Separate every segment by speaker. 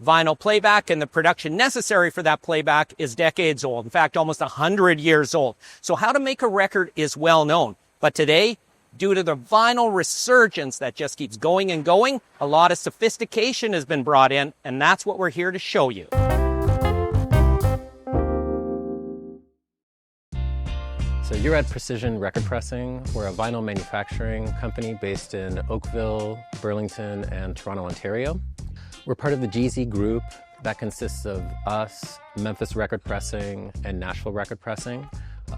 Speaker 1: vinyl playback, and the production necessary for that playback is decades old. In fact, almost 100 years old. So how to make a record is well known. But today, due to the vinyl resurgence that just keeps going and going, a lot of sophistication has been brought in, and that's what we're here to show you.
Speaker 2: So you're at Precision Record Pressing. We're a vinyl manufacturing company based in Oakville, Burlington, and Toronto, Ontario. We're part of the GZ group that consists of us, Memphis Record Pressing, and Nashville Record Pressing.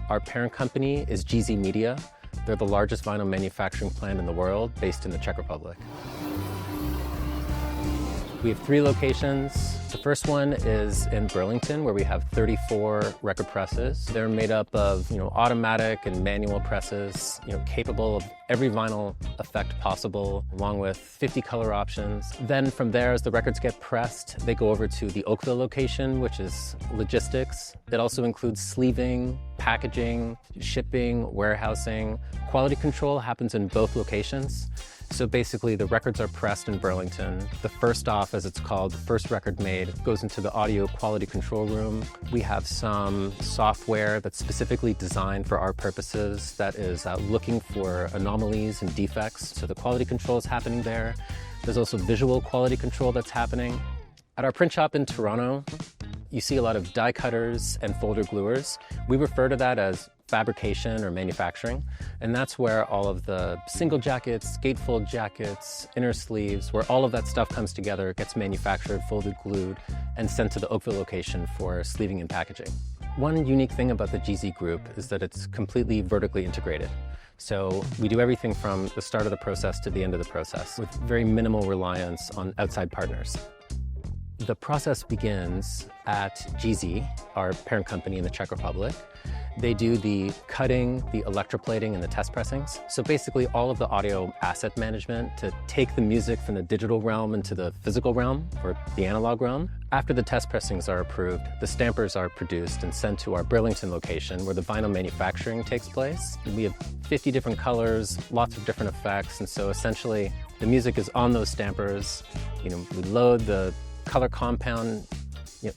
Speaker 2: Our parent company is GZ Media. They're the largest vinyl manufacturing plant in the world, based in the Czech Republic. We have 3 locations. The first one is in Burlington, where we have 34 record presses. They're made up of, automatic and manual presses, capable of every vinyl effect possible, along with 50 color options. Then from there, as the records get pressed, they go over to the Oakville location, which is logistics. It also includes sleeving, packaging, shipping, warehousing. Quality control happens in both locations. So basically, the records are pressed in Burlington. The first off, as it's called, the first record made, goes into the audio quality control room. We have some software that's specifically designed for our purposes that is looking for anomalies and defects. So the quality control is happening there. There's also visual quality control that's happening. At our print shop in Toronto, you see a lot of die cutters and folder gluers. We refer to that as fabrication or manufacturing, and that's where all of the single jackets, gatefold jackets, inner sleeves, where all of that stuff comes together, gets manufactured, folded, glued, and sent to the Oakville location for sleeving and packaging. One unique thing about the GZ group is that it's completely vertically integrated. So we do everything from the start of the process to the end of the process with very minimal reliance on outside partners. The process begins at GZ, our parent company in the Czech Republic. They do the cutting, the electroplating, and the test pressings. So basically all of the audio asset management to take the music from the digital realm into the physical realm, or the analog realm. After the test pressings are approved, the stampers are produced and sent to our Burlington location where the vinyl manufacturing takes place. We have 50 different colors, lots of different effects, and so essentially the music is on those stampers. We load the color compound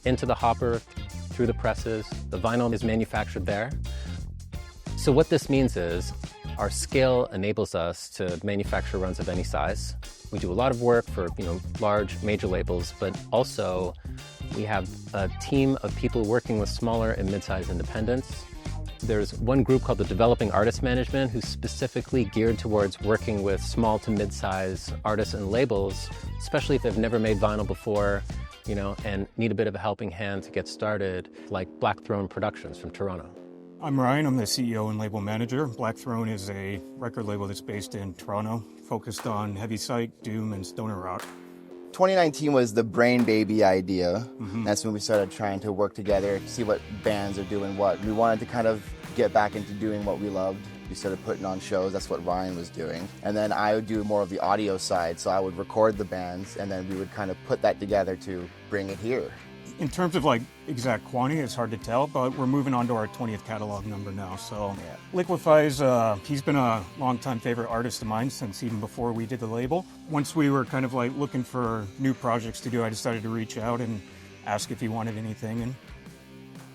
Speaker 2: into the hopper, through the presses. The vinyl is manufactured there. So what this means is our scale enables us to manufacture runs of any size. We do a lot of work for large major labels, but also we have a team of people working with smaller and mid-sized independents. There's one group called the Developing Artist Management who's specifically geared towards working with small to mid-size artists and labels, especially if they've never made vinyl before, and need a bit of a helping hand to get started, like Black Throne Productions from Toronto.
Speaker 3: I'm Ryan, I'm the CEO and label manager. Black Throne is a record label that's based in Toronto, focused on heavy psych, doom, and stoner rock.
Speaker 4: 2019 was the brain baby idea. That's when we started trying to work together, see what bands are doing what. We wanted to kind of get back into doing what we loved. We started putting on shows, that's what Ryan was doing. And then I would do more of the audio side, so I would record the bands and then we would kind of put that together to bring it here.
Speaker 3: In terms of exact quantity, it's hard to tell, but we're moving on to our 20th catalog number now. So Liquify's, he's been a longtime favorite artist of mine since even before we did the label. Once we were kind of looking for new projects to do, I decided to reach out and ask if he wanted anything, and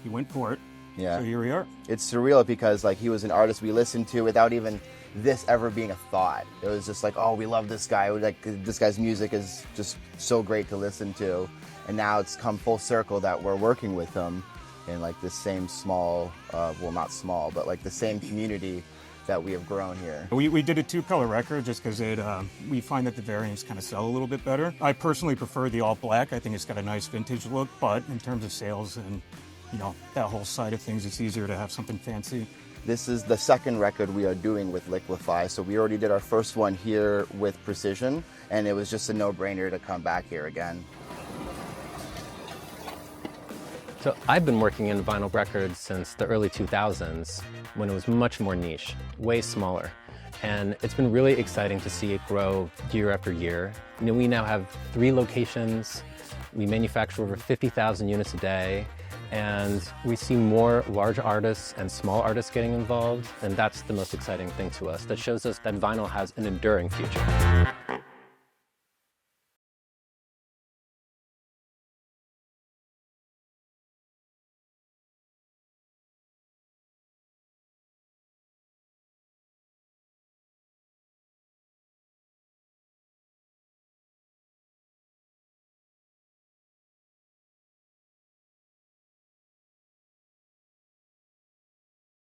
Speaker 3: he went for it.
Speaker 4: Yeah.
Speaker 3: So here we are.
Speaker 4: It's surreal because he was an artist we listened to without even this ever being a thought. It was just oh, we love this guy. This guy's music is just so great to listen to. And now it's come full circle that we're working with him in this same small, well, not small, but the same community that we have grown here.
Speaker 3: We did a 2-color record just because we find that the variants kind of sell a little bit better. I personally prefer the all black. I think it's got a nice vintage look, but in terms of sales and that whole side of things, it's easier to have something fancy.
Speaker 4: This is the second record we are doing with Liquify, so we already did our first one here with Precision, and it was just a no-brainer to come back here again.
Speaker 2: So I've been working in vinyl records since the early 2000s, when it was much more niche, way smaller. And it's been really exciting to see it grow year after year. We now have 3 locations. We manufacture over 50,000 units a day. And we see more large artists and small artists getting involved, and that's the most exciting thing to us. That shows us that vinyl has an enduring future.